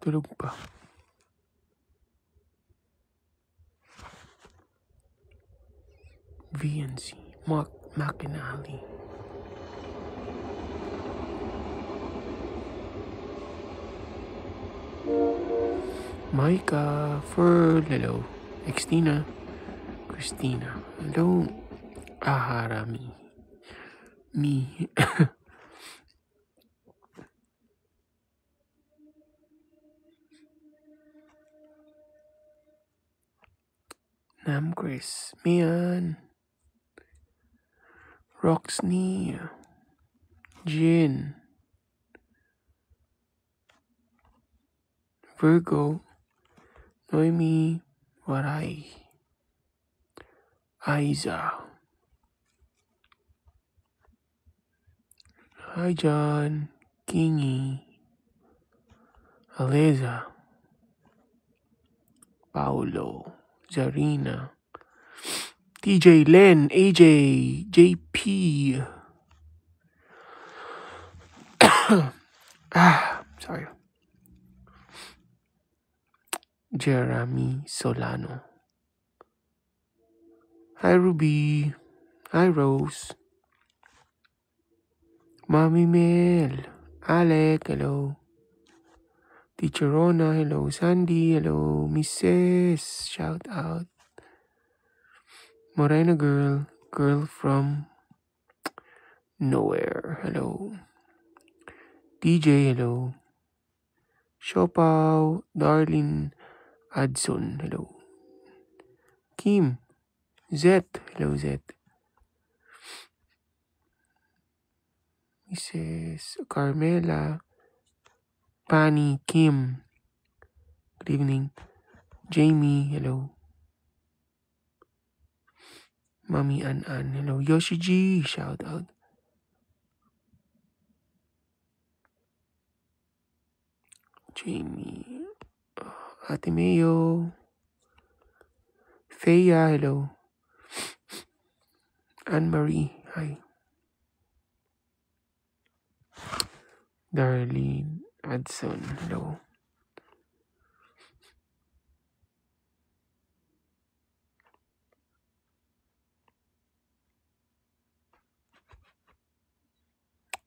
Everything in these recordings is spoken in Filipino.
Tulog pa. VNC. McInally. Micah. Ferl. Hello. Xtina. Christina. Hello. Aharami. Me. Nam Chris. Mian. Roxney. Jin. Virgo. Noemi. Waray. Aiza. Hi John. Kingy. Aleza. Paulo. Zarina. TJ, Len, AJ, JP. Sorry. Jeremy Solano. Hi Ruby. Hi Rose. Mommy Mel. Alec, hello. Teacher Rona, hello. Sandy, hello. Mrs. Shout out. Morena girl. Girl from nowhere. Hello. DJ, hello. Shopao. Darlene Adson, hello. Kim. Zet, hello Zet. Mrs. Carmela. Pani, Kim. Good evening. Jamie, hello. Mommy An, hello. Yoshi G, shout out. Jamie. Ate Mayo. Feya, hello. Anne-Marie, hi. Darlene Adson, hello.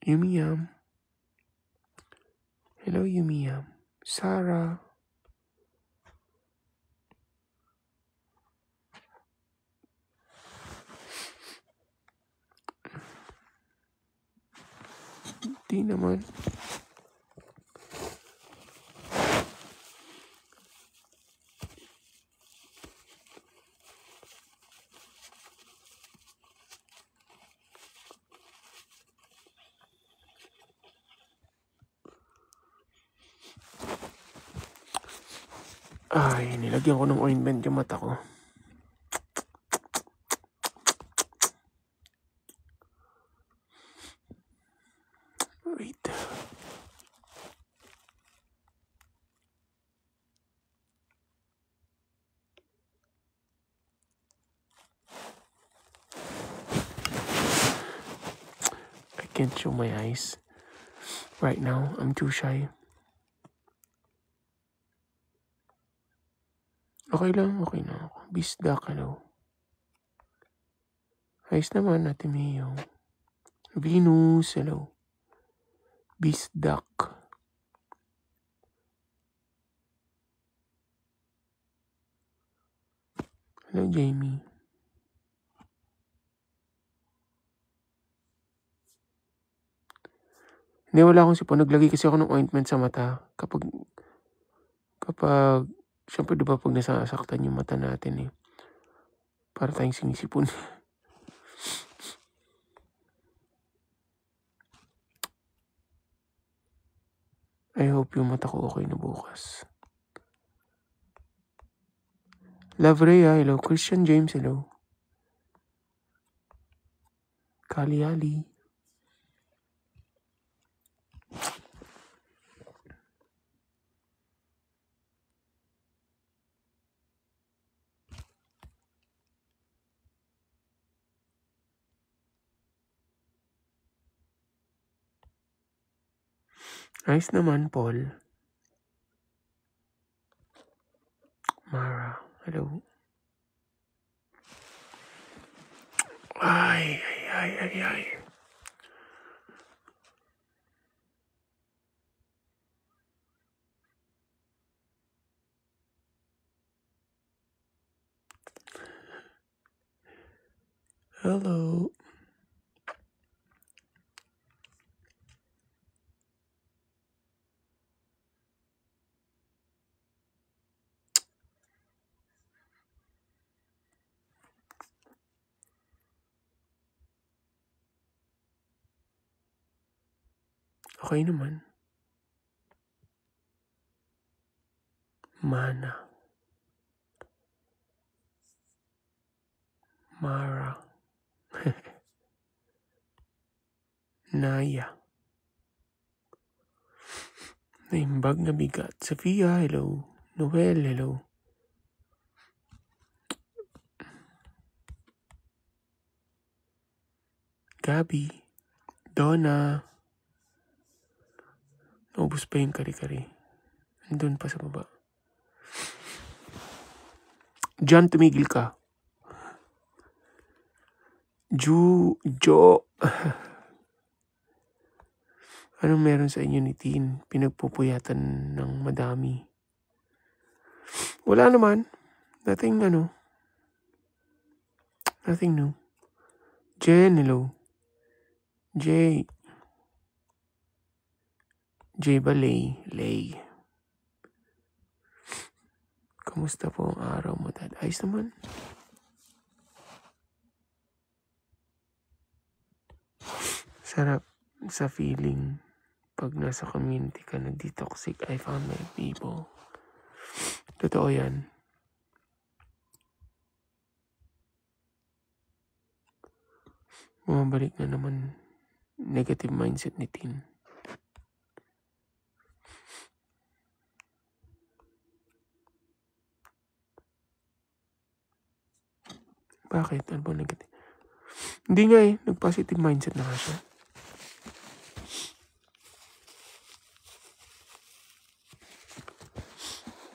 Yumiyam. Hello, Yumiyam. Sarah. Di naman. Ay, nilagyan ko ng ointment yung mata ko. Wait. I can't show my eyes. Right now, I'm too shy. Okay lang, okay na ako. Bisdak, hello. Ayos naman, Ate Mayo. Venus, hello. Bisdak. Hello, Jamie. Hindi, wala akong sipon. Naglagay kasi ako ng ointment sa mata. Kapag, syempre diba pag nasasaktan yung mata natin eh. Para tayong sinisipon. I hope yung mata ko okay na bukas. Love Rhea, hello. Christian James, hello. Kaliali. Nice naman, Paul. Hello. Ay. Hello. Okay naman. Mana. Mara. Naya. Naimbag na bigat. Sophia, hello. Noel, hello. Gabi. Donna. Naubos pa yung kari-kari. Nandun pa sa baba. John, tumigil ka. Jo. Anong meron sa inyo ni Tin? Pinagpupuyatan ng madami. Wala naman. Nothing new. Jen, hello. Jay ba Lay? Kamusta po ang araw mo, Dad? Ayos naman. Sarap sa feeling pag nasa community ka nag-detoxic. I found my people. Totoo yan. Bumabalik na naman negative mindset ni Tin. Bakit? Ano ba negative? Hindi nga nag-positive mindset na nga siya.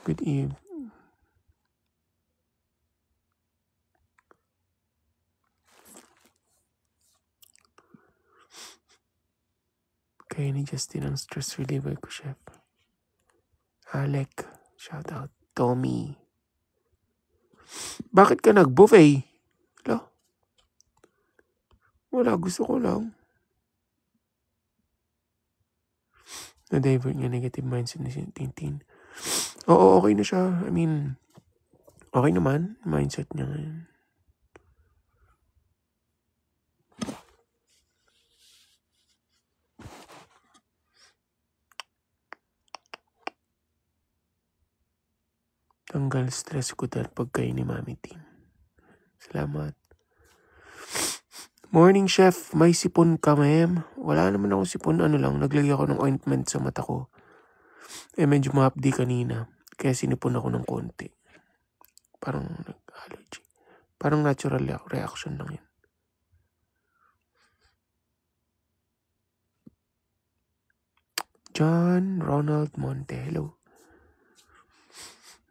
Good eve. Kaya ni Justin ang stress reliever ko, chef. Alec, shout out. Tommy. Bakit ka nag-buffet? Wala, gusto ko lang. Na-divert nga negative mindset ni Tintin. Oo, okay na siya. I mean, okay naman. Mindset niya ngayon. Tanggal stress ko dahil pagkain ni Mami Tin. Salamat. Morning, chef. May sipon ka, ma'am? Wala naman ako sipon. Naglagay ako ng ointment sa mata ko. Medyo mahapdi kanina. Kaya sinipon ako ng konti. Parang nag-allergy. Parang natural reaction lang yun. John Ronald Monte. Hello.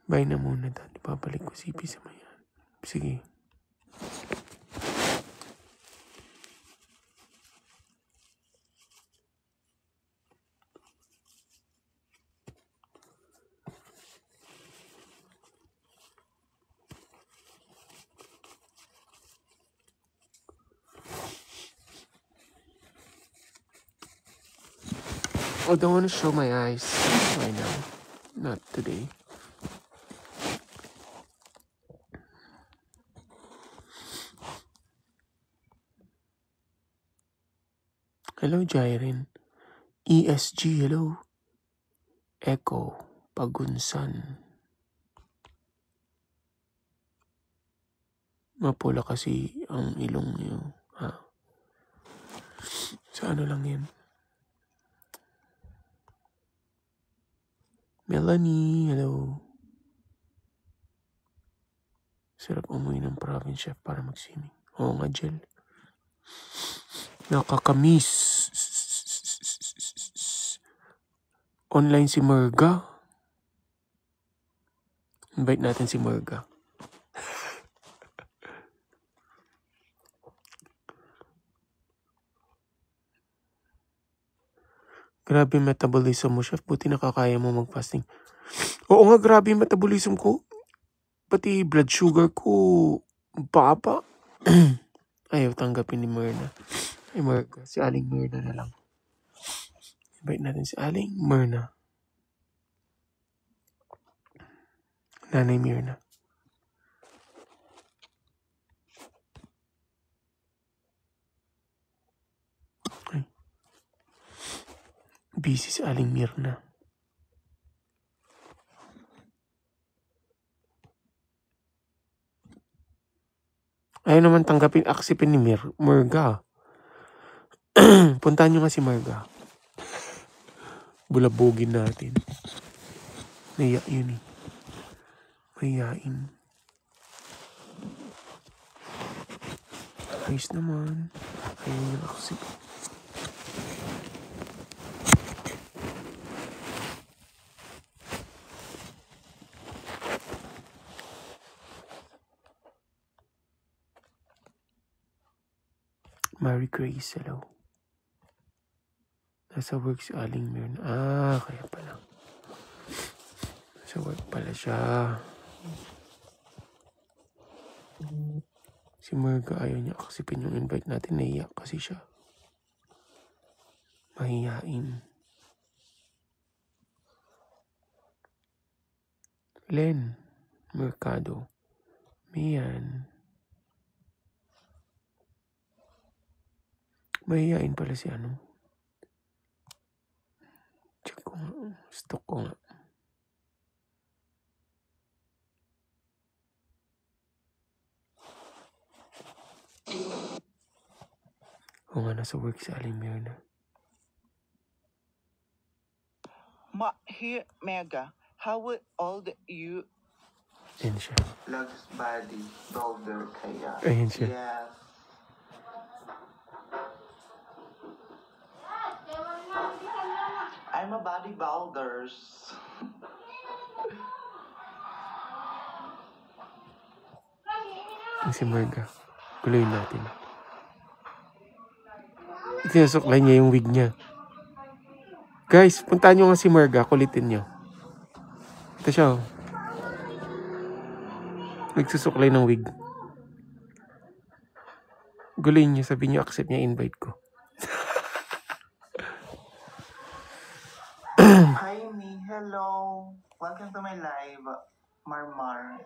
Bye na muna, Dad. Babalik ko si Ipi sa mayan. Sige. I don't want to show my eyes right now. Not today. Hello, Jairin. ESG, hello. Echo, Pagunsan. Mapula kasi ang ilong niyo. Sa ano lang yan? Melanie, hello. Sarap umuwi ng province, chef, para mag-swimming. Oo nga, Jel. Nakakamiss. Online si Merga. Invite natin si Merga. Grabe yung metabolism mo, chef. Buti nakakaya mo mag-fasting. Oo nga, grabe yung metabolism ko. Pati blood sugar ko, baba. Ayaw tanggapin ni Myrna. Ay, Myrna. Si Aling Myrna na lang. Invite natin si Aling Myrna. Nanay Myrna. Ay. Busy si Aling Myrna. Ayaw naman tanggapin, aksipin ni Myrga. Puntahan nyo nga si Myrga. Bulabogin natin. Naiyak yun eh. Mayayain. Ayos naman. Ayaw nyo aksipin. Mary Grace, hello. Nasa work si Aling Myrna. Kaya pala. Nasa work pala siya. Si Myrga ayaw niya aksipin yung invite natin. Naiyak kasi siya. Mahihain. Len Mercado. Mian. Mahihain pala si ano. Check ko nga. Stock ko nga. O nga, nasa work si Aling Myrna. Here, Mega, how old you? Ayan siya. Lugs body builder kaya. Ayan siya. Yes. I'm a bodybuilders. Si Myrga. Kuloyin natin. Sinusuklay niya yung wig niya. Guys, puntahan nyo nga si Myrga. Kulitin nyo. Ito siya. Nagsusuklay ng wig. Gulayin niyo. Sabihin niyo accept niya invite ko. Hi, me. Hello. Welcome to my live, Marmar.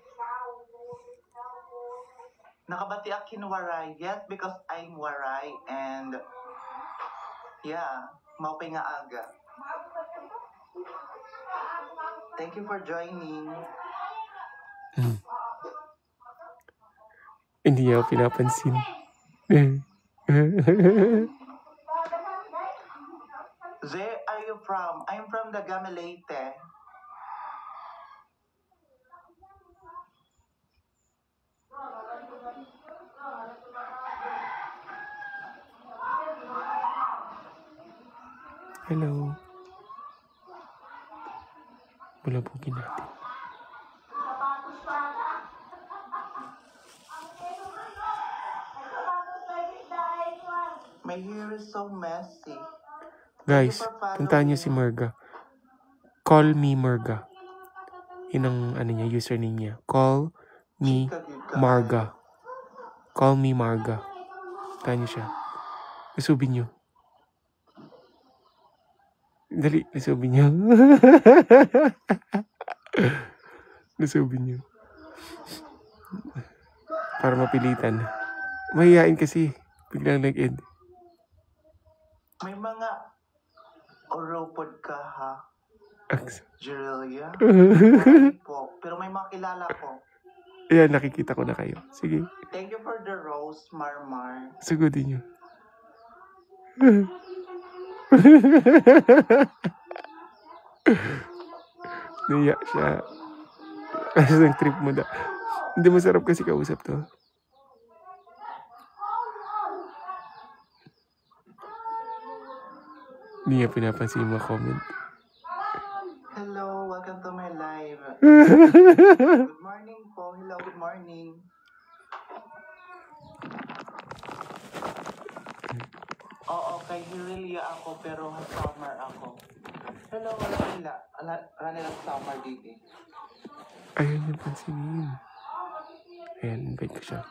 Nakabati akin waray. Yes, because I'm waray and yeah, maupay nga aga. Thank you for joining. Hindi niya ako pinapansin. Where are you from? I'm from the Gamelete. Hello. Bulabugin natin. My hair is so messy. Guys, puntahan niyo si Myrga. Call me Myrga. Yun ang ano niya, username niya. Call me Marga. Call me Marga. Puntahan niyo siya. Nasubin niyo. Dali, nasubin niyo. Nasubin niyo. Para mapilitan. Mahihain kasi. Biglang nag-end. May mga oropod ka ha? Jerelia? Po. Pero may mga kilala ko. Ayan, nakikita ko na kayo. Sige. Thank you for the rose, Marmar. Sagutin niyo. Naiya siya. Kasi ng trip mo na. Hindi masarap kasi kausap to. Hindi niya pinapansin yung mga comment. Hello, welcome to my live. Good morning po. Hello, good morning. Oo, kay Hirelia ako, pero summer ako. Hello, Ranela summer dito. Ayaw niya pansinin. Ayan, invite ko siya.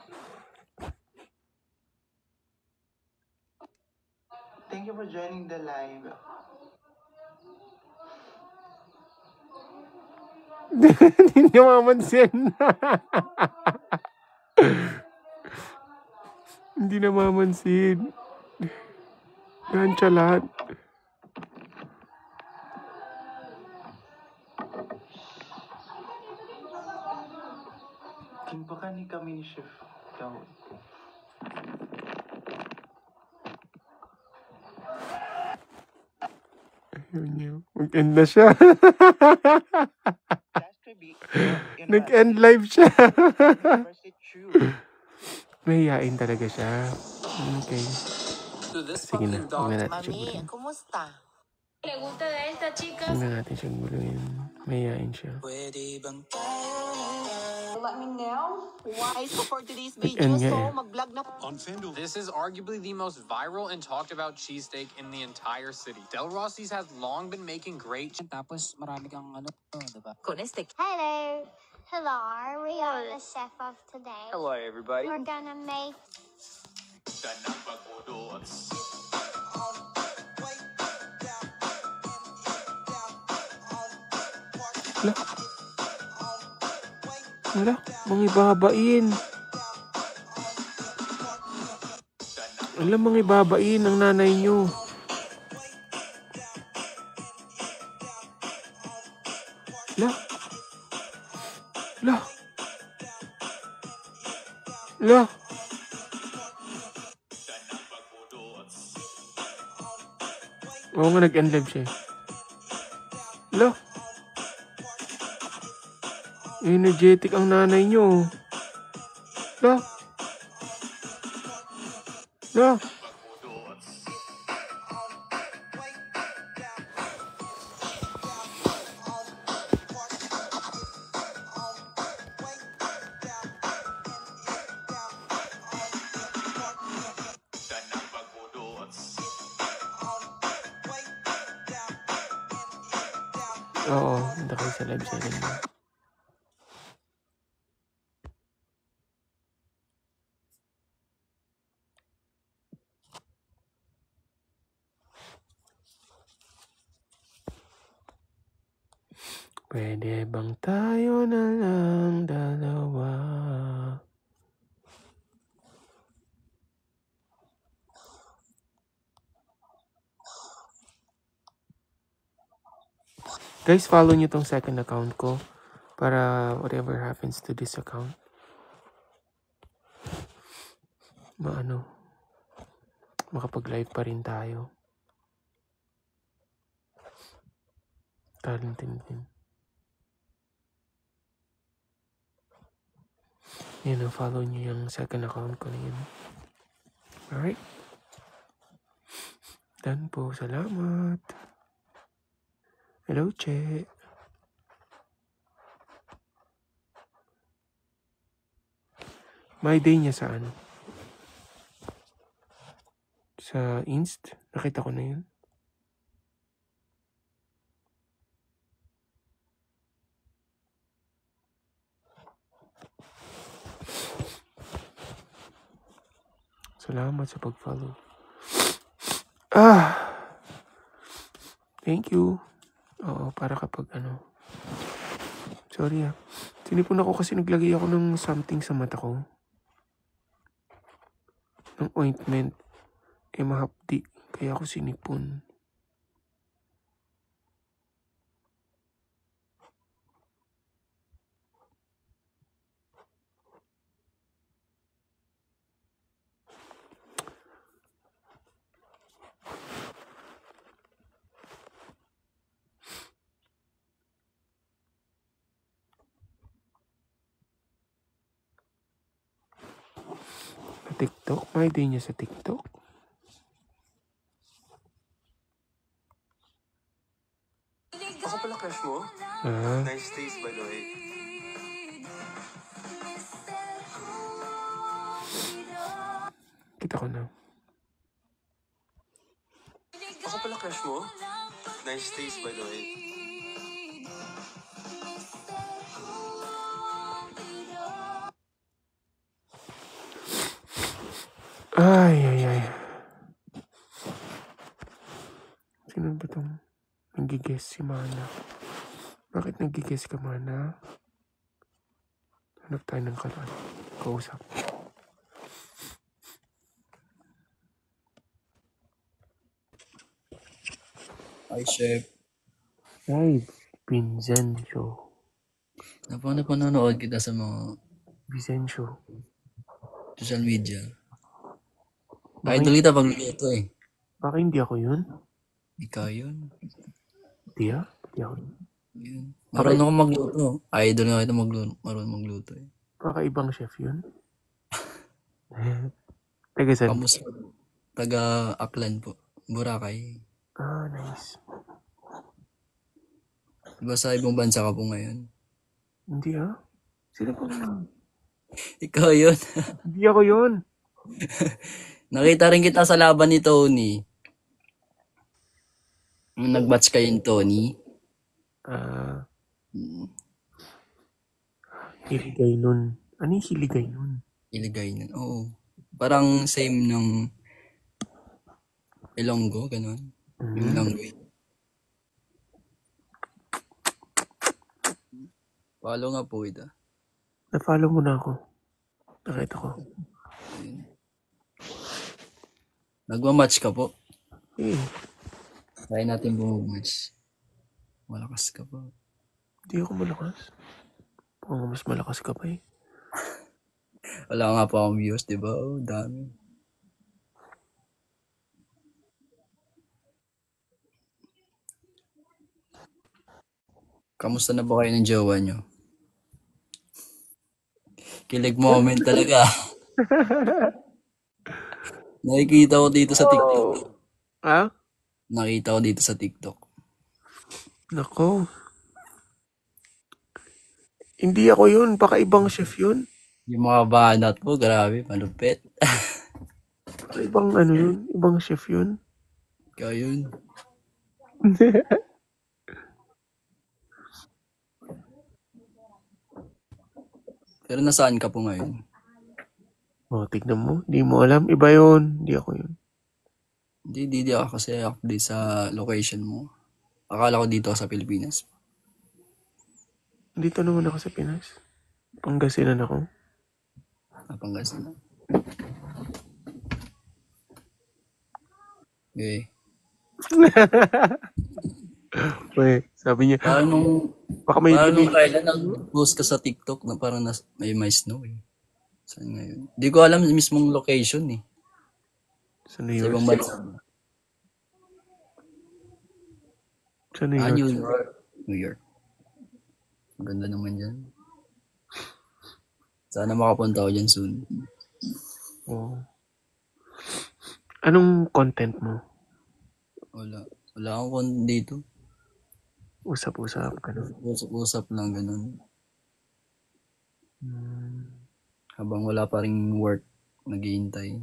Thank you for joining the live. Hindi niya mamansin. Hindi na mamansin. Gansya lahat. Baka ni kami ni Chef daw. Ayaw niya. Mag-end na siya. Nag-end live siya. Mahihain talaga siya. Okay. Sige na. Huwag na natin siya guluhin. ¿Kumusta? ¿Le gusta de esta chica? Huwag na natin siya guluhin. Mahihain siya. Let me know why support today's Nag-end video. nga eh. So, mag-vlog na. On FanDuel, this is arguably the most viral and talked about cheesesteak in the entire city. Del Rossi's has long been making great. Tapos marami kang ano, diba? Con este. Hello. Hello, we are the chef of today. Hello, everybody. We're gonna make Wala. Mga ibabain. Alam, mga ibabain ang nanay nyo. La. La. La. Oo nga, nag-end live siya. La. Energetic ang nanay nyo. La. La. Oo, hindi kayo sa live session mo. Pwede bang tayo na lang dalawa? Guys, follow nyo tong second account ko para whatever happens to this account, makapag-live pa rin tayo. Talented din. Yan, follow nyo yung second account ko na yun. Alright? Done po. Salamat. Hello, Che. My day niya sa ano? Sa Inst. Nakita ko na yun. Salamat sa pag-follow. Thank you. Oo, para kapag Sorry Sinipon ako kasi naglagay ako ng something sa mata ko. Ng ointment. Mahapdi. Kaya ako sinipon. TikTok? May day niya sa TikTok? Ako pala crush mo? Ah, Nice taste by the way. kita ko na. Ako pala crush mo? Nice taste, by the way. Ay. Sino ba itong nag-guess si Mana? Bakit nag-guess ka, Mana? Hanap tayo ng kausap. Hi, Chef. Ay, Vincenzo. Napanonood kita sa mga Vincenzo. social media. Bakit, Idol kita pag luto eh. bakit hindi ako yun? Ikaw yun. Hindi ako yun. Yun. Marunong ako magluto. Idol nga kita marunong magluto eh. Baka ibang chef yun. Taga saan? Kamusta? Taga Aklan po. Boracay. Ah, nice. Diba sa ibang bansa ka po ngayon? Hindi Sino po yun? Ikaw yun. Hindi ako yun. Nakita rin kita sa laban ni Tony. Nung nag-batch kayong Tony. Hiligay nun. Ano yung hiligay nun? Iligay nun. Oo. Parang same ng Ilonggo, ganun. Yung language. Follow nga po ito. Na-follow mo na ako. Nakita ko. Nagmamatch ka po. Try natin bumag-match. Malakas ka po. Hindi ako malakas. Parang mas malakas ka pa eh. Wala nga pa akong views, diba? Oh, dami. Kamusta na ba kayo ng jowa nyo? Kilig moment talaga. Nakikita ko dito sa TikTok. Nakita ko dito sa TikTok. Nako. Hindi ako yun. Baka ibang chef yun. Yung mga banat po, grabe, malupit. Baka ibang yun. Ibang chef yun. Ikaw yun. Pero nasaan ka po ngayon? Tignan mo. Hindi mo alam. Iba yun. Hindi ako yun. Hindi ako kasi update sa location mo. Akala ko dito sa Pilipinas. Dito naman ako sa Pinas. Pangasinan ako. Pangasinan. Okay. Wait, sabi niya. Parang nung kailan nag-post ka sa TikTok na parang may snow eh. Saan ngayon? Hindi ko alam mismong location eh. Sa New York. Sa ibang bansa. Sa New York. New York. Ang ganda naman dyan. Sana makapunta ako dyan soon. Anong content mo? Wala akong content dito. Usap-usap, ganun. Usap-usap lang, ganun. Habang wala pa ring work, naghihintay.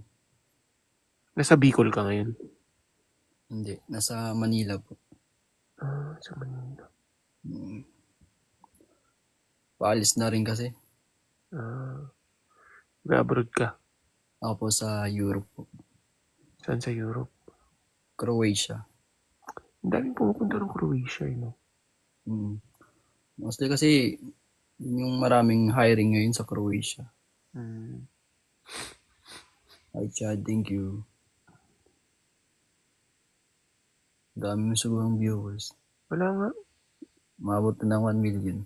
Nasa Bicol ka ngayon? Hindi, nasa Manila po. Sa Manila. Paalis na rin kasi. Abroad ka? Ako po sa Europe po. Saan sa Europe? Croatia. Ang daming pumupunta ng Croatia, no? Mostly kasi yung maraming hiring ngayon sa Croatia. Hi Chad, thank you. Dami mo sigurong viewers. Wala nga. Maabot na ng 1 million.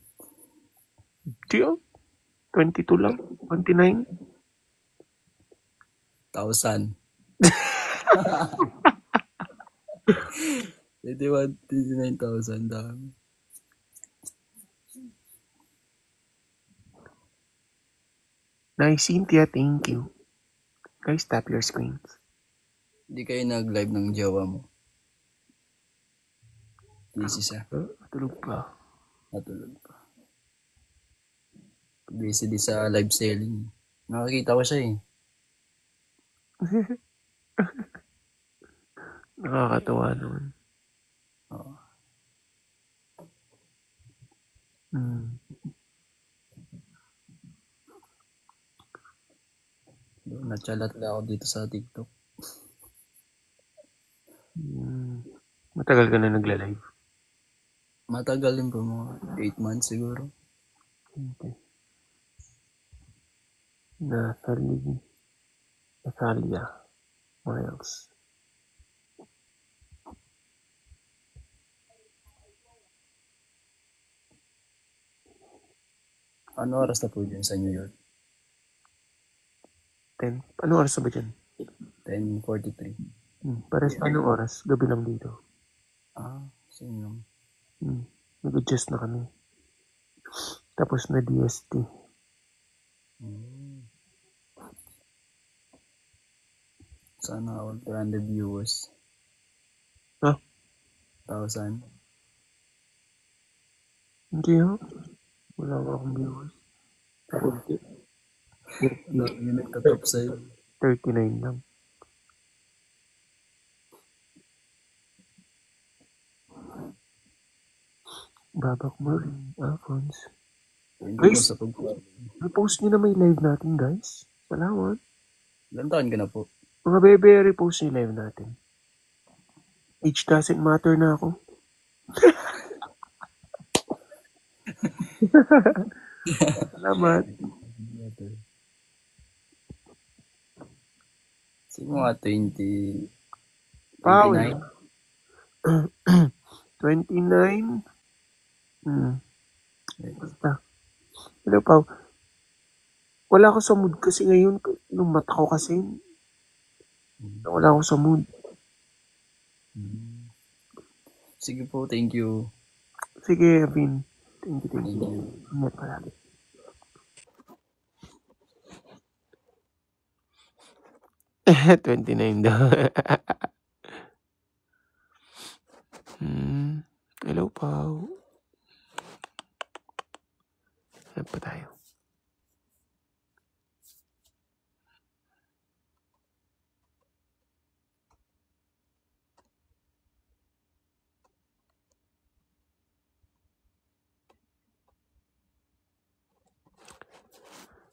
Diyo? 22 lang? 29? 1,000. 29,000 dami. Nice, Cynthia, thank you. Guys, tap your screens. Hindi kayo nag-live ng jowa mo? Busy siya. Natulog pa. Busy di sa live selling. Nakakita ko siya eh. Nakakatawa naman. Oo. Natsalat lang ako dito sa TikTok. Matagal ka na nagla-live? Matagal din po, mga 8 months siguro. Okay. Natalia Miles. Ano oras na po dyan sa New York? 10. Ano oras na ba dyan? 10:43. Pares anong oras? Gabi lang dito. Same lang. Nag-adjust na kami. Tapos na DST. Sana all 300 viewers. Ha? 1,000. Hindi ha? Wala nga akong viewers. Yung nagtatop sa'yo. 39 lang. Babak Morning, Alphonse. Guys, repost nyo na may live natin, guys. Salamat. Ilan taon ka na po? Mga bebe, repost nyo yung live natin. Age doesn't matter na ako. Salamat. Sige mga 29. 29. Basta. Hello, Pao. Wala ako sa mood kasi ngayon. Nung mata ko kasi. Wala ako sa mood. Sige po, thank you. Sige, Vin. Thank you. Ingat palagi. $29 daw. Hello, Pao. Hanap pa tayo.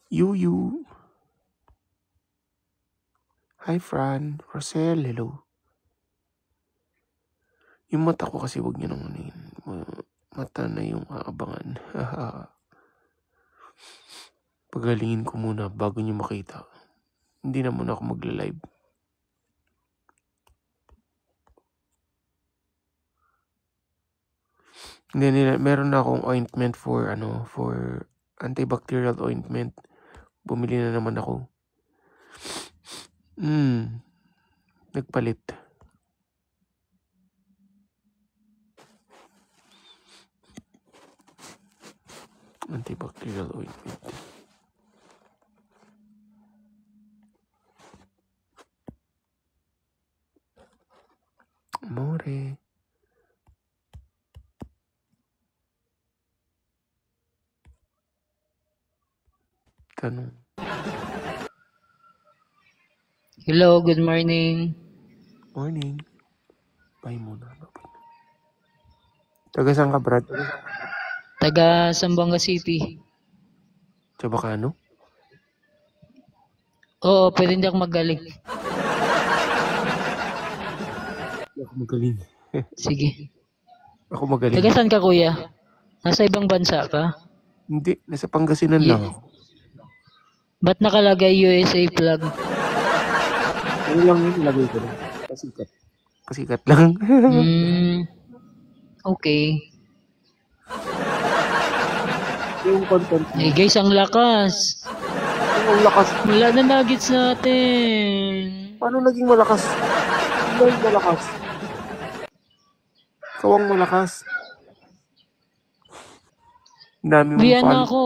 Yuyu. Hi, Fran. Rosel, hello. Yung mata ko kasi wag niyo nang ano yun. Mata na yung aabangan. Pagalingin ko muna bago niyo makita. Hindi na muna ako magla-live. Hindi, meron na akong ointment for antibacterial ointment. Bumili na naman ako. Nagpalit. Antibacterial ointment. Amore. Tanong. Hello, good morning. Morning. Bye muna. Taga saan ka, Brad? Taga Zamboanga City. Sa Bacano? Oo, pwede hindi ako magaling. Ako magaling. Sige. Ako magaling. Taga saan ka, kuya? Nasa ibang bansa ka? Hindi, nasa Pangasinan lang ako. Ba't nakalagay USA flag? Ano lang yun, ilagay ko lang. Pasikat. Pasikat lang. Okay. Yung content. Hey guys, ang lakas. Ang lakas. Wala na nuggets natin. Paano naging malakas? Hindi malakas. Ikaw ang malakas. Dami mong Biyan na ako.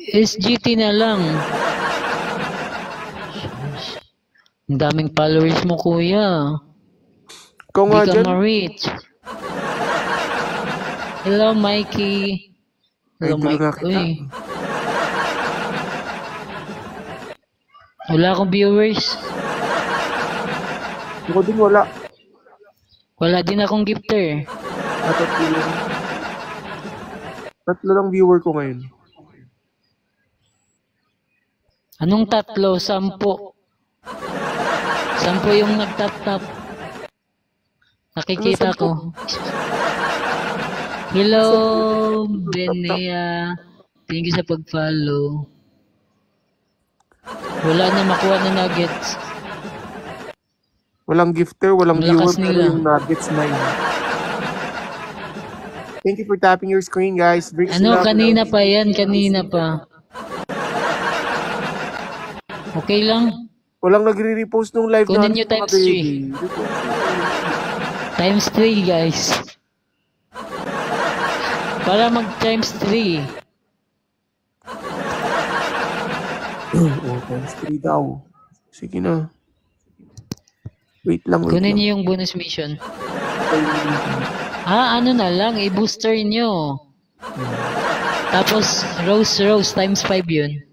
SGT na lang. Ang daming followers mo, kuya. Ikaw nga Hindi ka dyan. ma-reach. Hello, Mikey. Hello, Idol nga Mike. kita. Uy. Wala akong viewers. Ako din wala. Wala din akong gifter. Tatlo lang viewer ko ngayon. Anong tatlo? 10. 10 yung nagtap-tap. Nakikita ko. Hello, Benea. Thank you sa pag-follow. Wala na makuha na nuggets. Walang gifter, walang Lakas viewer, pero nila. yung nuggets na yun. Thank you for tapping your screen, guys. Bricks Ano, lang. kanina pa yan, kanina pa. Okay lang. Walang nagre-repost nung live Kunin natin, nyo mga times baby. Times 3, guys. Para mag times 3. Oh, times 3 daw. Sige na. Wait lang, wait Kunin lang. nyo yung bonus mission. Ano na lang, i-booster nyo. Tapos, Rose times 5 yun.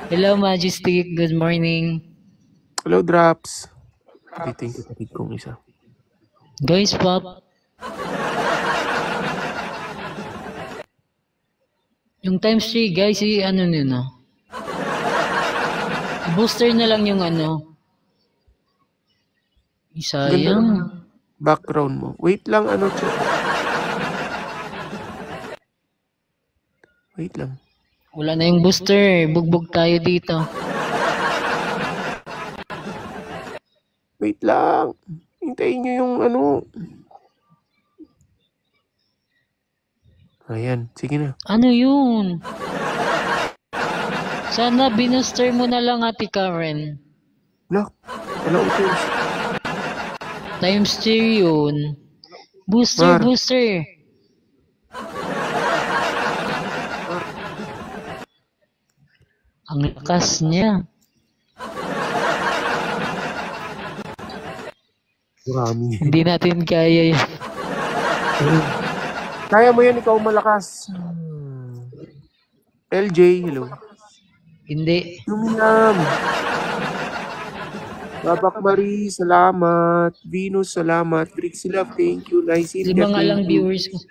Hello, Majestic. Good morning. Hello, Drops. Waiting ko kapit kong isa. Guys, Pop. Yung times 3, guys, ano nyo na. Booster na lang yung ano. Sayang. Background mo. Wait lang, ano, chat. Wait lang. Wala na yung booster. Bugbog tayo dito. Wait lang. Hintayin nyo yung ano. Ayan, sige na. Ano yun? Sana binuster mo na lang, Ate Karen. Look, wala utos. Times 3 yun. Booster, Mar. booster. Ang lakas niya. Marami. Hindi natin kaya yun. Kaya mo yan, ikaw malakas. LJ, hello. Hindi. Luminam. Babak Marie, salamat. Venus, salamat. Trixie Love, thank you. Nice. Lima nga lang viewers ko.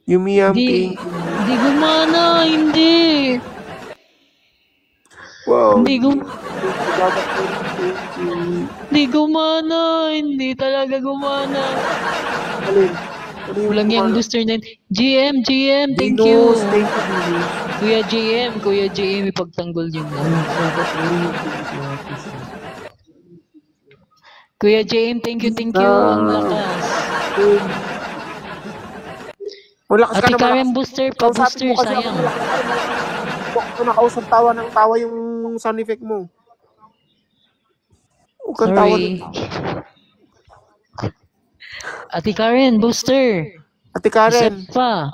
Yumiam, Hindi. thank you. Hindi gumana. Hindi. Wow. Hindi Babak Marie, thank you. Hindi gumana. Hindi talaga gumana. Alin? Ano yung Walang yung kumano? booster na yun. GM, thank Venus, you. thank you, Venus. Kuya GM, ipagtanggol yung Babak Marie, Kuya JM, thank you. Ang lakas. Malakas ka Ate na, Karen, malakas. booster pa, Kausapin booster, mo kasi ako, sayang. malakas ka, malakas. Huwag ka nakausap, tawa ng tawa yung sound effect mo. Huwag kang tawa. Sorry. Ate Karen, booster. Ate Karen. Isa pa.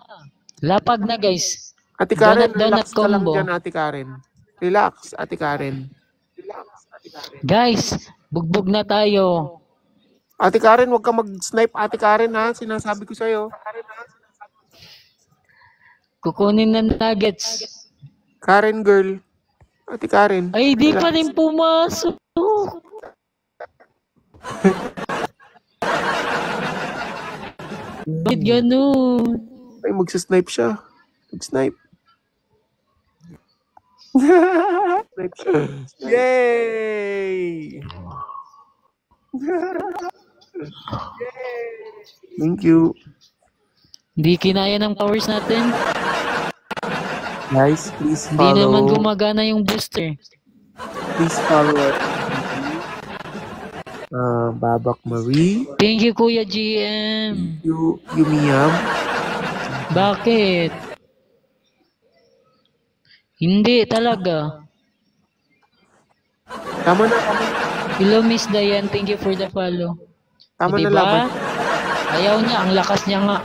Lapag na, guys. Ate Karen, Donut relax ka lang combo. dyan, Ate Karen. Relax, Ate Karen. Guys, bugbog na tayo. Ate Karen, huwag ka mag-snipe, Ate Karen, ha? Sinasabi ko sa'yo. Kukunin na nuggets. Karen girl. Ate Karen. Ay, di pa rin pumasok. Bakit ganun? Ay, magsasnipe siya. Mag-snipe. Snipe siya. Yay! Thank you. Hindi kinaya ng powers natin. Guys, please Hindi naman follow. gumagana yung booster. Please follow Babak Marie. Thank you, Kuya GM. Yumiam. Bakit? Hindi talaga. Tama na, tama na. Hello, Miss Diane. Thank you for the follow. Tama na Diba? laban. Ayaw niya. Ang lakas niya nga.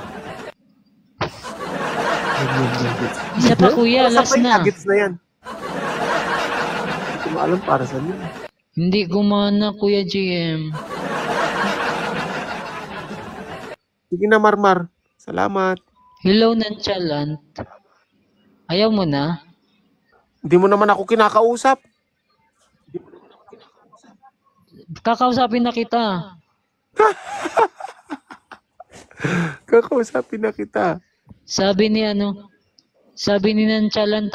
Isa pa, Kuya. Sa Last na. nuggets na yan. Hindi ko alam para sa nila. Hindi gumana, Kuya GM. Sige na, Marmar. Salamat. Hello, nonchalant. Ayaw mo na? Hindi mo naman ako kinakausap. Kakausapin na kita. Kakausapin na kita. Sabi ni Nonchalant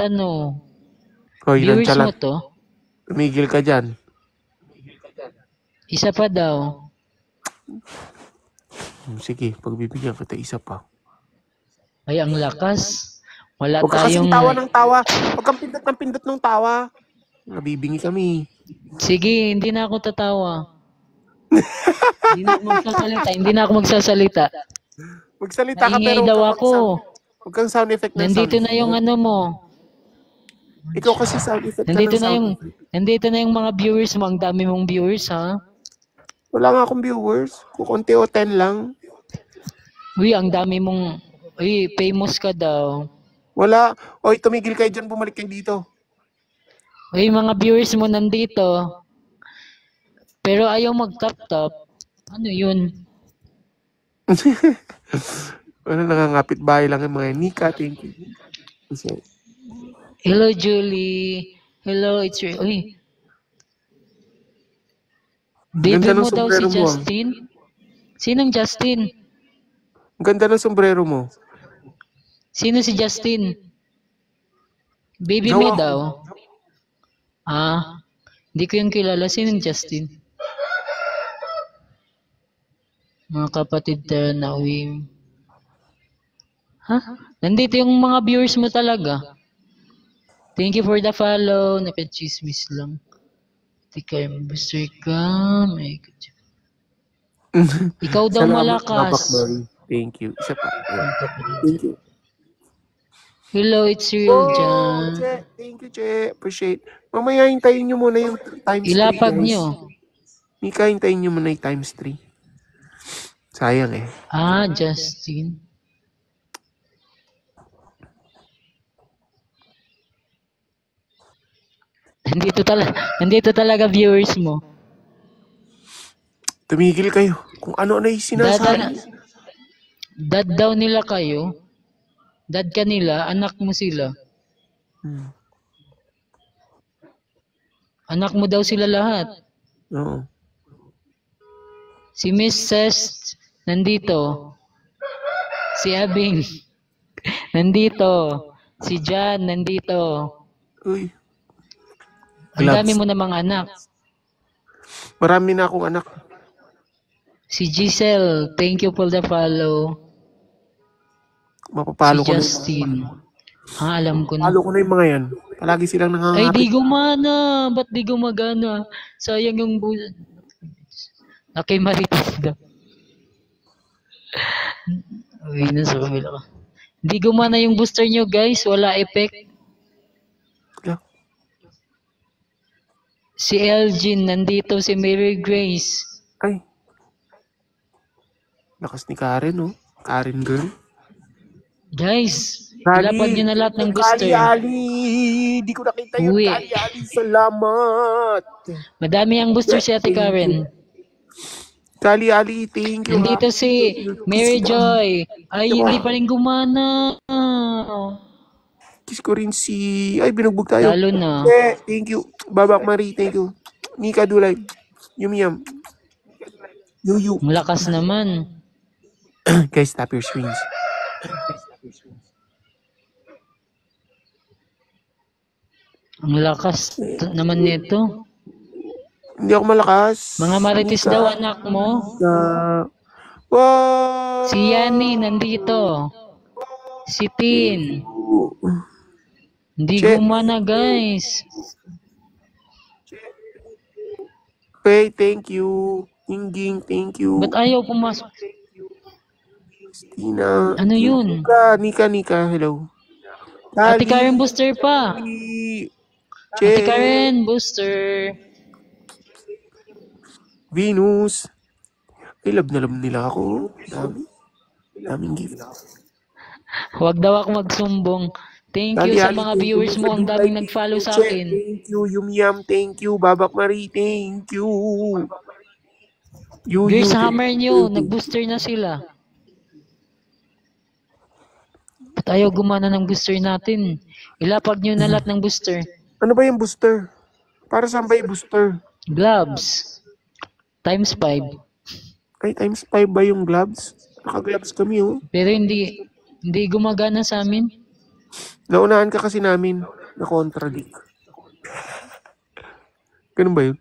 Hoy, viewers mo nonchalant. to? Tumigil ka dyan. Isa pa daw. Sige, pagbibigyan kita isa pa. Ay, ang lakas. Wala Huwag ka kasing tayong... tawa ng tawa. Huwag kang pindot ng pindot ng tawa. Nabibingi kami. Sige, hindi na ako tatawa. Hindi na ako magsasalita. Magsalita ka Naingay pero daw ako. huwag kang sound effect ng Nandito sound na yung effect. ano mo. Ikaw kasi sound effect ka Nandito ng na sound yung effect. nandito na yung mga viewers mo. Ang dami mong viewers, ha? Wala nga akong viewers. Kukunti o 10 lang. Uy, ang dami mong... Uy, famous ka daw. Wala. Oy, tumigil kayo dyan. Bumalik kayo dito. Uy, mga viewers mo nandito. Pero ayaw mag-tap-tap. Ano yun? Wala, nangangapit bahay lang yung mga Nika. Thank you. Kasi, Hello, Julie. Hello, it's your... Uy. Baby Ganda ng mo daw si sombrero mo, ah. Justin? Sinong Justin? ang ganda ng sombrero mo. Sino si Justin? Baby Jowa mo ko. daw? Hindi ko yung kilala. Sinong Justin? Mga kapatid na uwi. Nandito yung mga viewers mo talaga. Thank you for the follow. Naka-chismis lang. Tika, booster ka. May... Ikaw daw Salamat, malakas. Babak Dory. Thank you. Isa pa. Thank you. Hello, it's real, Jan. Che. Thank you, Che. Appreciate. Mamaya hintayin nyo muna yung times 3. Ilapag guys. nyo. Mika, hintayin nyo muna yung times 3. Sayang eh. Justin. Nandito talaga viewers mo. Tumigil kayo. Kung ano na yung sinasabi. Dad daw nila kayo. Dad ka nila, anak mo sila. Anak mo daw sila lahat. Oo. Si Mrs. nandito. Si Abing nandito. Si Jan nandito. Uy. Ang Gloves. dami mo namang anak. Marami na akong anak. Si Giselle, thank you for the follow. Mapapalo Si ko na. Justin. Alam ko na. Palo ko na yung mga yan. Palagi silang Ay, nangangapit. di gumana. Ba't di gumagana? Sayang yung Kay Marites daw. Uy, nasa kabila ka. Di gumana yung booster nyo, guys. Wala effect. Yeah. Si Elgin, nandito si Mary Grace. Ay. Lakas ni Karen, oh. Karen girl. Guys, ilapad nyo na lahat ng booster. Kali-ali. Di ko nakita yun. Uwi. Kali-ali. Salamat. Madami ang booster si Ate Karen. Kali-ali. Thank you. Nandito si Mary Joy. Ay, hindi pa rin gumana. Kiss ko rin si... Ay, binugbog tayo. Lalo na. Thank you. Babak Marie. Thank you. Nika Dulay. Yum. Yuyu. Malakas naman. Guys, tap your screens. Ang lakas naman nito. Hindi ako malakas. Mga Marites Nika. daw anak mo. Wow! Si Yani nandito. Si Tin. Hindi Che. gumana, guys. Pay, thank you. Inging, thank you. Ba't ayaw pumasok? Tina. Ano yun? Nika. Hello. Ate Karen booster pa. Che. Ate Karen booster. Venus. I love na love nila ako. Daming gift. Huwag daw ako magsumbong. Thank you sa mga viewers mo. Ang daming nag-follow sa akin. Thank you, Yum. Thank you, Babak Marie. Thank you. Guys, hammer nyo. Nag-booster na sila. Ba't ayaw gumana ng booster natin? Ilapag nyo na lahat ng booster. Ano ba yung booster? Para saan ba yung booster? Gloves. Times 5. Ay, times 5 ba yung gloves? Naka-gloves kami, oh. Pero hindi gumagana sa amin. Naunahan ka kasi namin na contradict. Ganun ba yun?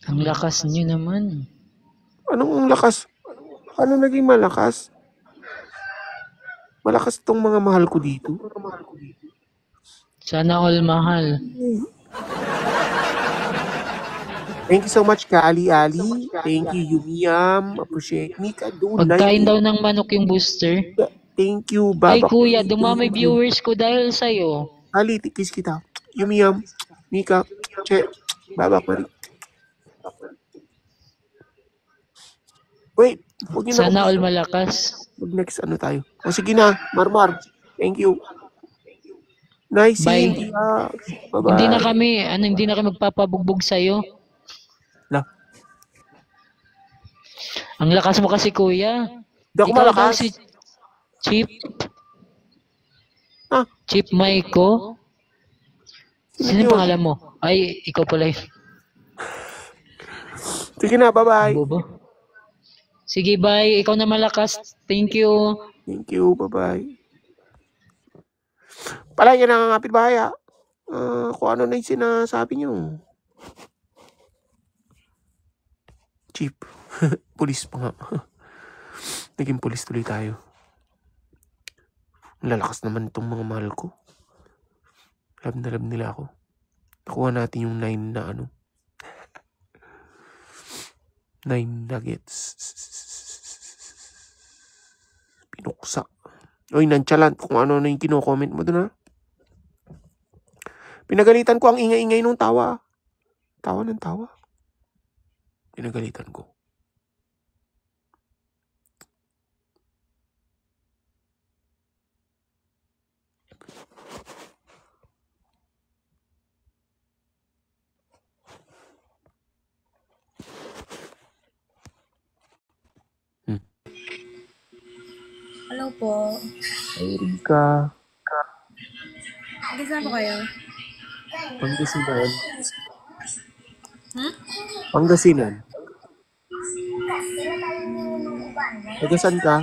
Ang lakas nyo naman. Anong lakas? Ano naging malakas? Malakas tong mga mahal ko dito. Sana all mahal. Thank you so much, Ali. Thank you, Yumiyam. Appreciate. Mika, Pagkain daw ng manok yung booster. Thank you, Ay Baba. kuya, dumami viewers ko dahil sa'yo. Ali, tikis kita. Yumiyam. Mika. Che. Baba, Mari. Wait. Huwag yun Sana all malakas. Next ano tayo? O sige na, Marmar. Thank you. Nice Bye. seeing you. Bye-bye. Hindi na kami magpapabugbog sa'yo. La. Ang lakas mo kasi kuya. Di ako Ikaw daw malakas. si Chip. Ah. Chip Maiko. Sino yun? yung pangalan mo? Ay, ikaw pala yun. Sige na, bye-bye. Bobo. Sige, bye. Ikaw na malakas. Thank you. Thank you, bye-bye. Palagi na ang kapitbahay, ha? Kung ano na yung sinasabi nyo. Cheap. Pulis pa nga. Naging pulis tuloy tayo. Lalakas naman itong mga mahal ko. Love na love nila ako. Nakuha natin yung 9 na ano. 9 nuggets. Pinuksa. Oy, nonchalant kung ano na yung kino-comment mo dun, ha? Pinagalitan ko ang ingay-ingay nung tawa. Tawa ng tawa. Pinagalitan ko. Hello po. Ay, Rika. Saan po kayo? Pangasinan. Hmm? Pangasinan. Taga saan ka?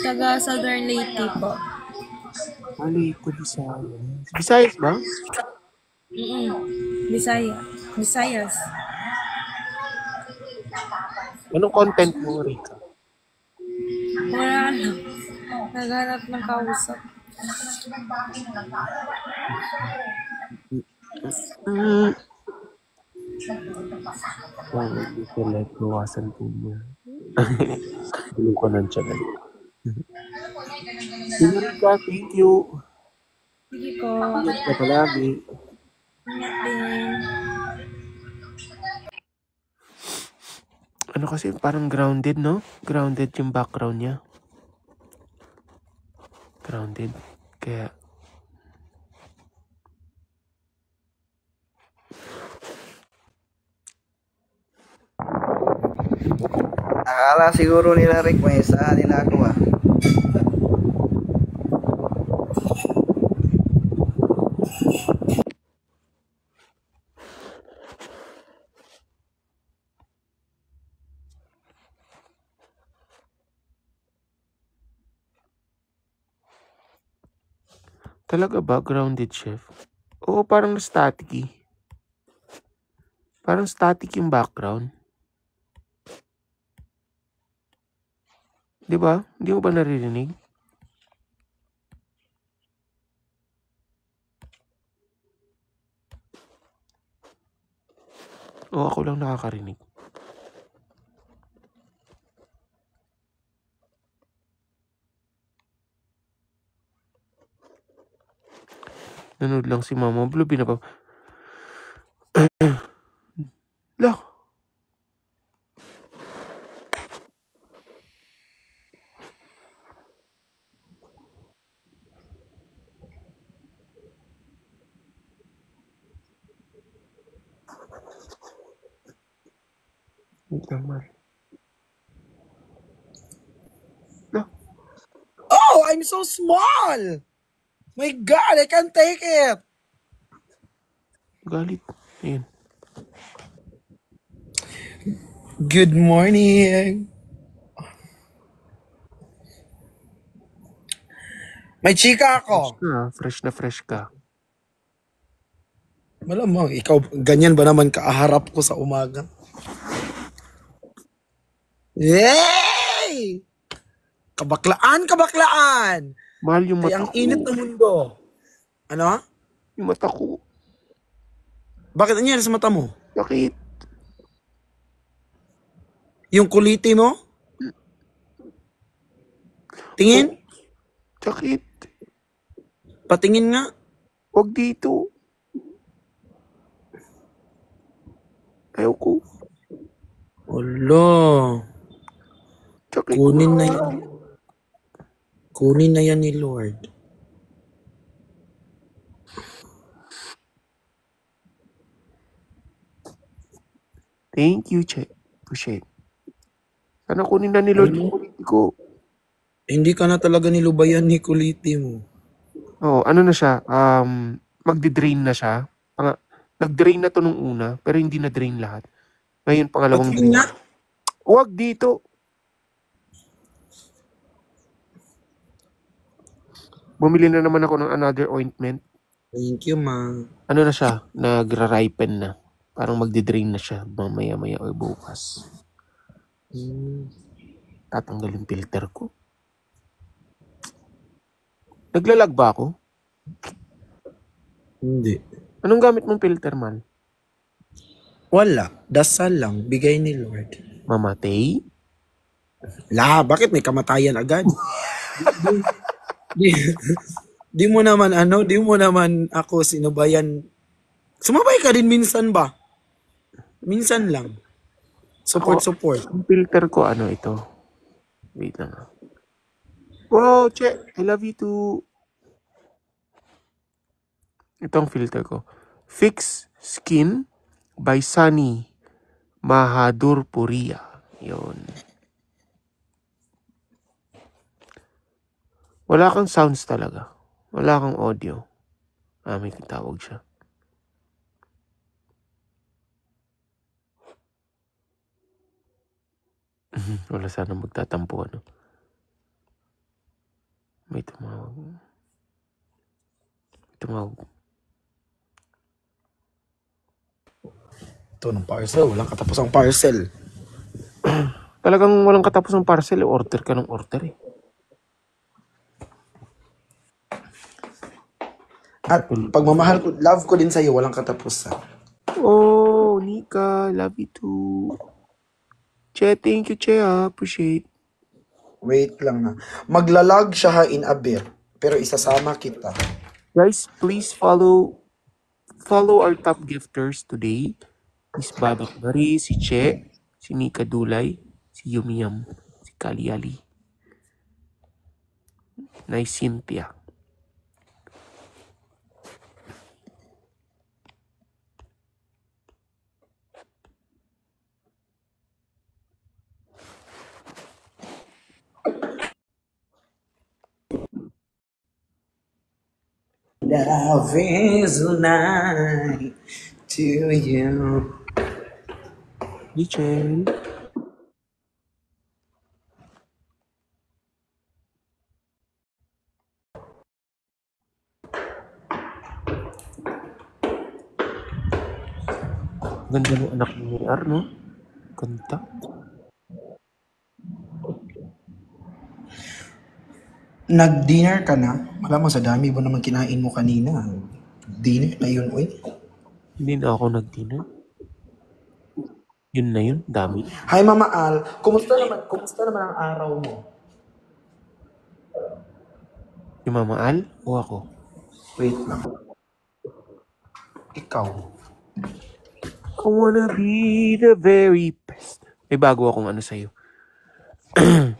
Taga Southern Leyte po. Leyte, Visayas. Visayas ba? Visayas. Anong content mo, Rika? Wala na. Naghanap ng kausap. Ito like bawasan po niya. Tulong ko ng channel. Sige, Rika, thank you. Sige po. Ingat ka palagi. Ingat din. Ano kasi parang grounded, no? Grounded yung background niya. Grounded. Kaya akala siguro nila Rick may isa nila ako ah. talaga ba grounded, chef? Oo, parang static. Parang static yung background. Di ba? Hindi mo ba naririnig? O ako lang nakakarinig. Nanood lang si Mama Blue, binaba. Lah. Wait lang, Mar. Lah. Oh, I'm so small! My God, I can't take it! Galit. Ayun. Good morning. May chika Fresh ako. ka, fresh na fresh ka. Malamang, ikaw, ganyan ba naman kaaharap ko sa umaga? Yay! Kabaklaan! Mahal yung Ay, mata ang ko. init ng mundo. Ano? Yung mata ko. Bakit nangyari sa mata mo? Sakit. Yung kuliti mo? Tingin? Sakit. Patingin nga. Huwag dito. Ayaw ko. Wala. Sakit Kunin na na. yan. Kunin na yan ni Lord. Thank you, Che. Appreciate. Sana kunin na ni Lord yung kuliti ko. Hindi ka na talaga nilubayan ni kuliti mo. Oo, ano na siya, magdi-drain na siya. Nag-drain na to nung una, pero hindi na-drain lahat. Ngayon, pangalawang Patingin drain. nga. Huwag dito. Bumili na naman ako ng another ointment. Thank you, ma. Ano na siya, nagra-ripen na. Parang magdi-drain na siya mamaya-maya o bukas. Tatanggal yung filter ko. Naglalag ba ako? Hindi. Anong gamit mong filter, man? Wala. Dasal lang. Bigay ni Lord. Mamatay? Bakit may kamatayan agad? Di mo naman ako sinubayan. Sumabay ka din minsan ba? Minsan lang. Support. Ang filter ko, ano ito? Wait lang. Wow, Che, I love you too. Itong filter ko. Fix Skin by Sunny Mahadur Puria. Yun. Wala kang sounds talaga. Wala kang audio. May tawag siya. Wala sana magtatampo, ano. May tumawag. Ito ng parcel. Walang katapusang parcel. Talagang walang katapusang parcel. Order ka ng order eh. At pagmamahal ko, love ko din sa'yo, walang katapusan. Oh, Nika, love you too. Che, thank you, Che, appreciate. Wait lang na. Maglalag siya in a bit, pero isasama kita. Guys, please follow our top gifters today. Miss Babak Marie, si Che, si Nika Dulay, si Yumiyam, si Kaliali. Nice Cynthia. Love is night to you. Michelle. Ganda ng anak ni Ar, no? Ganda. Nag-dinner ka na? Alam mo, sa dami mo naman kinain mo kanina. Dinner na yun, uy. Hindi na ako nag-dinner. Yun na yun, dami. Hi, Mama Al. Kumusta naman ang araw mo? Si Mama Al o ako? Wait lang. Ikaw. I wanna be the very best. May bago akong ano sa'yo.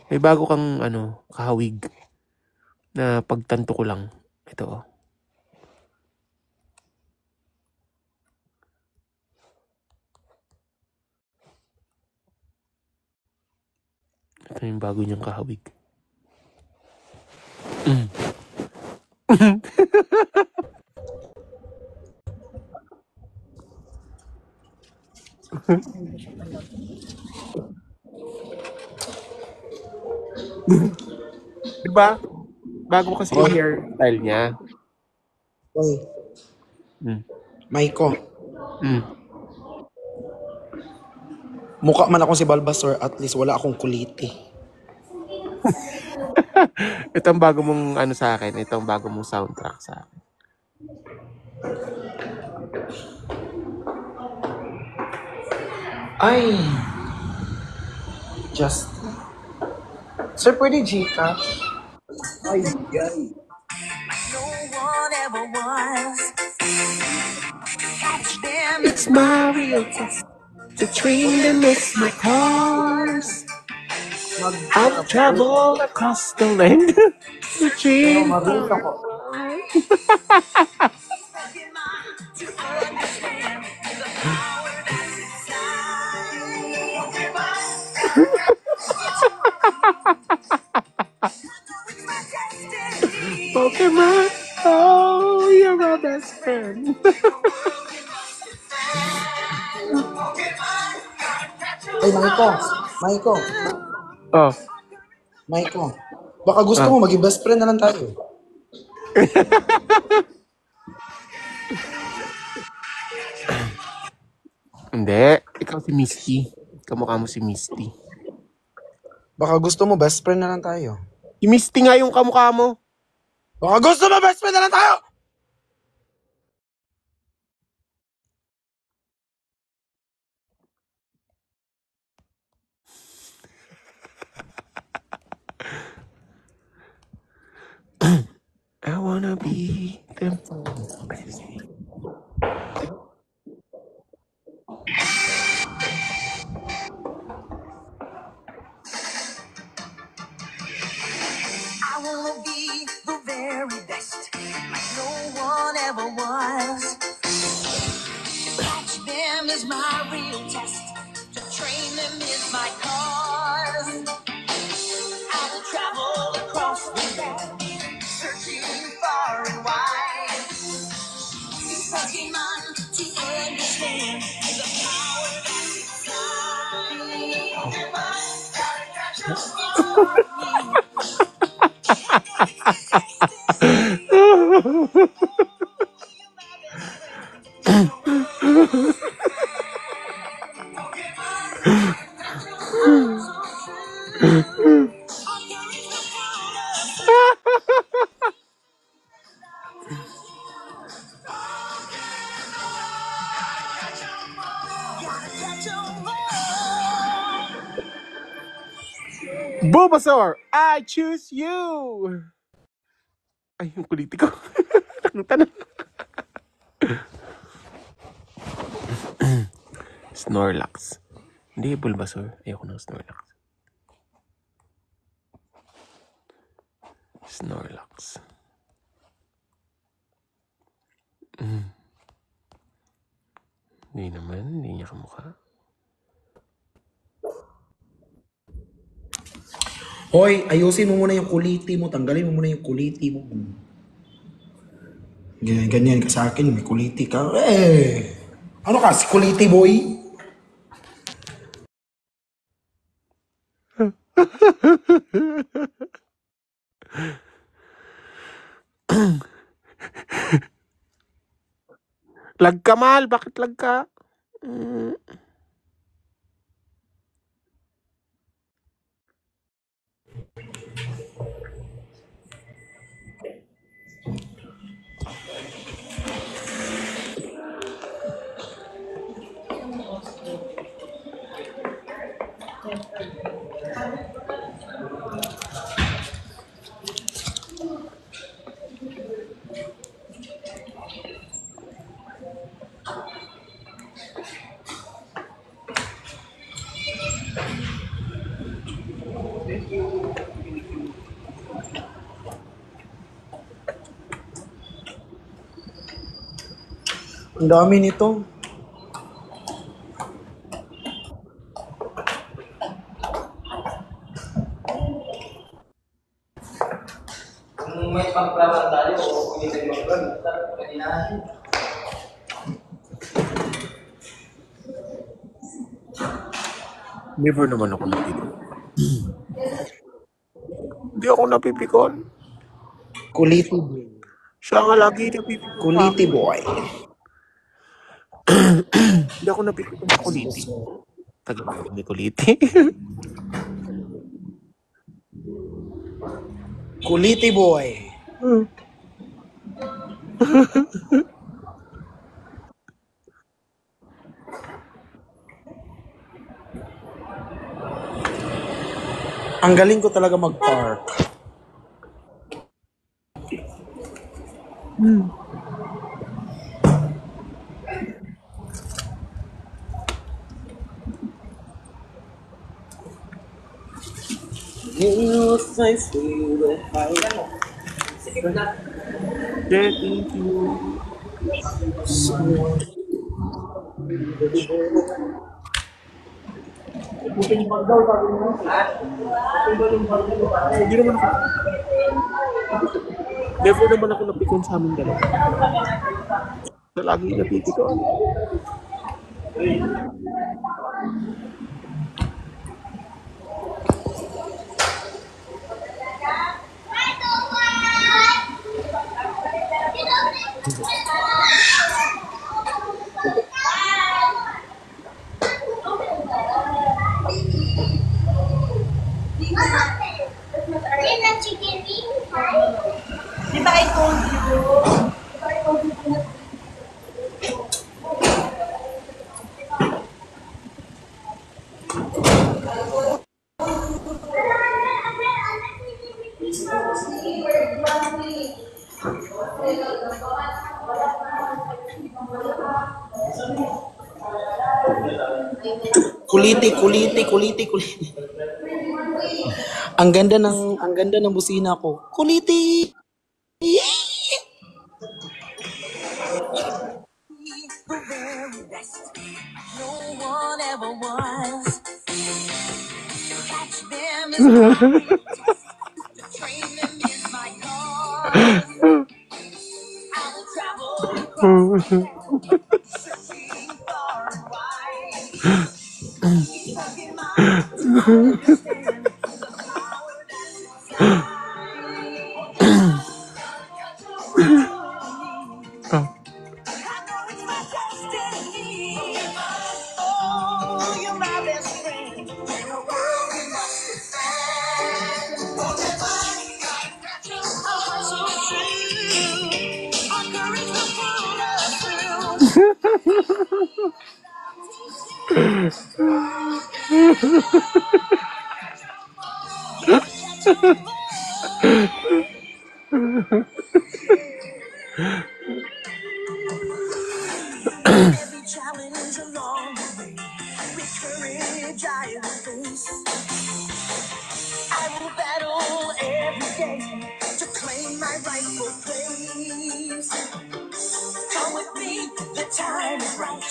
May bago kang kahawig na pagtanto ko lang. Ito. Ito yung bago niyang kahawig. Diba? Bago kasi yung hairstyle niya. Oy, Maiko, mukha man ako si Balbasor, at least wala akong kuliti. Ito ang bago mong ano sa akin. Ito ang bago mong soundtrack sa akin. Ay, just... Sir, pwede Gcash? Ay, ay. No one ever was. Catch them. It's my real test. To train them is my cause. I've traveled across the land. To train Mabilis ako. Pokemon, oh, you're my best friend. Ay, Maiko. Oh. Maiko, baka gusto mo maging best friend na lang tayo. Hindi. Ikaw si Misty. Kamukha mo si Misty. Baka gusto mo best friend na lang tayo. Si Misty nga yung kamukha mo. Baka gusto mo best friend na lang tayo! I wanna be them. I wanna be the very best, like no one ever was. Catch them is my real test. To train them is my cause. I will travel across the land, searching far and wide. Pokemon to understand the power that's inside. Pokemon, gotta catch 'em all. Bulbasaur, I choose you! Ay, yung kuliti ko. Nakita na. Snorlax. Hindi, Bulbasaur. Ayoko ng Snorlax. Snorlax. Hindi naman. Hindi niya kamukha. Hoy, ayusin mo muna yung kuliti mo. Tanggalin mo muna yung kuliti mo. Ganyan ka sa akin. May kuliti ka. Ano ka? Si kuliti boy? Lag ka, Mal. Bakit lag ka? Ang dami nito. Kung may pang-plan tayo o kung hindi mag-plan, pwede na. Never naman ako nandito. Hindi ako napipikon. Kuliti boy. Siya nga lagi napipikon sa Kuliti akin. boy. Hindi ako napipikon sa kuliti. Tagal may kuliti. Kuliti boy. Ang galing ko talaga mag-park. You know if I feel it high. Yeah, thank you. Hindi naman ako. Never naman ako napikon sa aming dalawa. Siya lagi napipikon. Di ba I told you? Kuliti, kuliti, kuliti, kuliti. Ang ganda ng busina ko. Kuliti. The very best. No one ever was. Catch them is my train them is my cause. I will travel searching far and wide. Keep in mind to understand the power that's inside. I know it's my destiny. Oh, you're my best friend. In a world we must defend. Forever, our hearts so true. Our courage will pull us through. Every challenge along the way, with courage I will face. I will battle every day to claim my rightful place. Come with me, the time is right.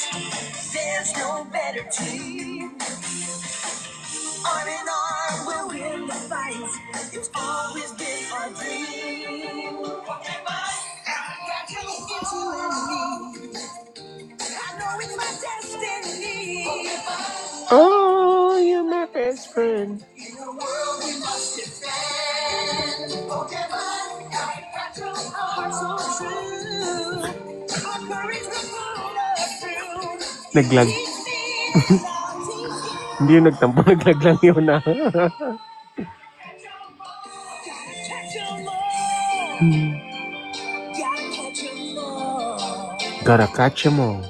There's no better team. Arm in arm, we'll win the fight. It's always been our dream. It's you and me. I know it's my destiny. Oh, you're my best friend. In a world we must defend. Pokemon, our hearts so true. Our courage will pull us through. Naglag. Hindi yung nagtampo, naglag lang yun na. Gotta catch 'em all.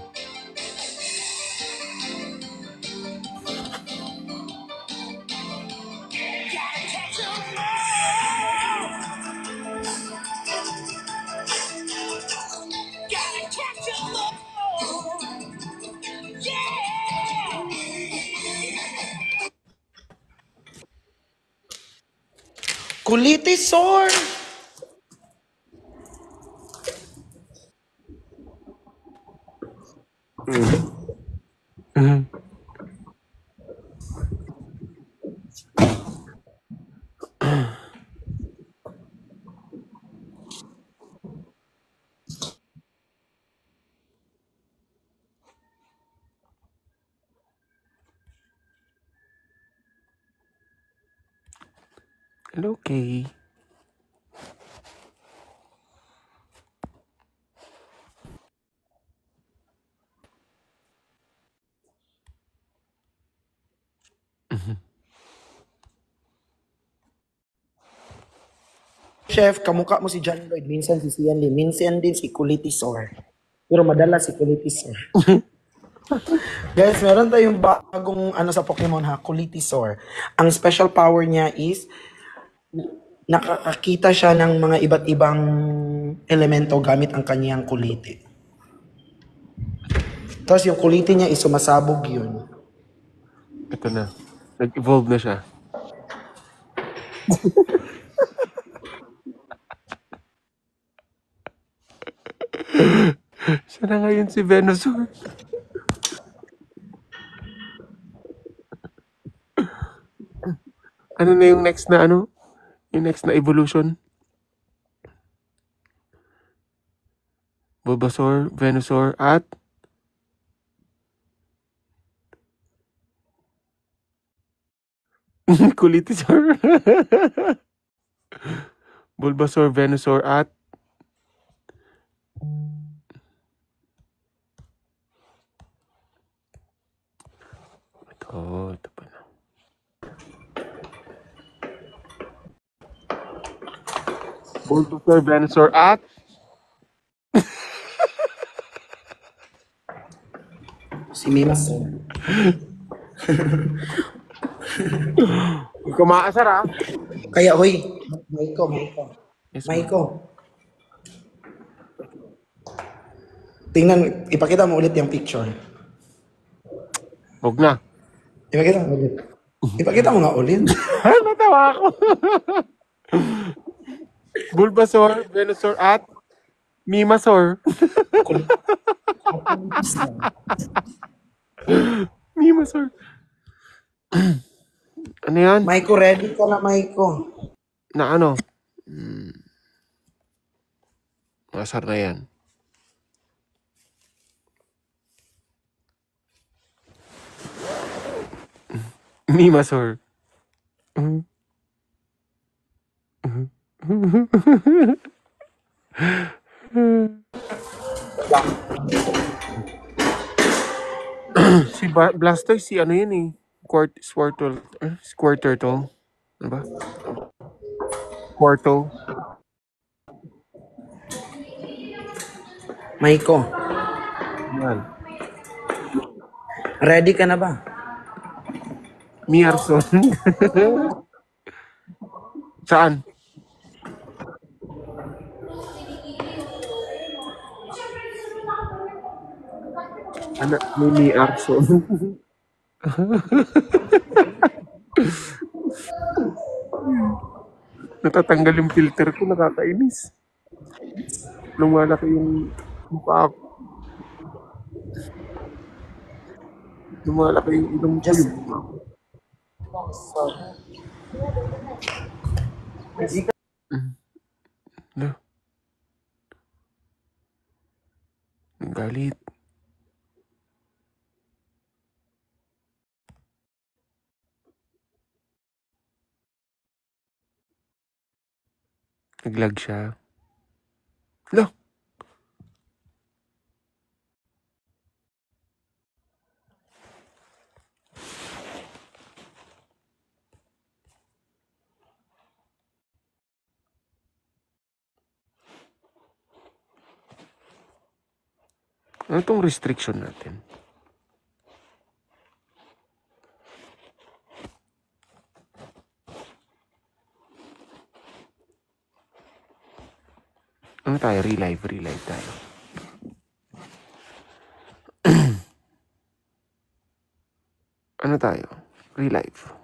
Kuliti sword. Hello, Kay. Chef, kamukha mo si John Lloyd. Minsan si Sian Lim. Minsan din si Kulitisor. Pero madalas si Kulitisor. Guys, meron tayong bagong ano sa Pokemon ha, Kulitisor. Ang special power niya is nakakakita siya ng mga iba't ibang elemento gamit ang kanyang kuliti. Tapos yung kuliti niya is sumasabog yun. Ito na. Nag-evolve na siya. Siya na ngayon si Venusaur. Ano na yung next na ano? Yung next na evolution? Bulbasaur, Venusaur, at Kulitisor. Bulbasaur, Venusaur, at ito pa na. Bulbasaur, Venusaur, at Si Mimas. Kumaasar ah. Kaya, hoy, Maiko. Yes, Maiko. Tingnan, ipakita mo ulit yung picture. Huwag na. Ipakita mo ulit. Ipakita mo nga ulit. Natawa ako. Bulbasaur, Venusaur, at Mimasaur. Mimasaur. Ano yan? Maiko, ready ka na, Maiko. Na ano? Masar na yan. Mimasaur. Si Blastoise, si ano yun eh. Squirtle. Ano ba? Squirtle. Maiko. Yan. Ready ka na ba? Mierson. Saan? Anak ni Mierson. Natatanggal yung filter ko, nakakainis. Lumalaki yung mukha ko. Lumalaki yung ilong ko. No. Galit. Naglag siya. Lo. Ano tong restriction natin? Ano tayo? Relive tayo. Ano tayo? Relive.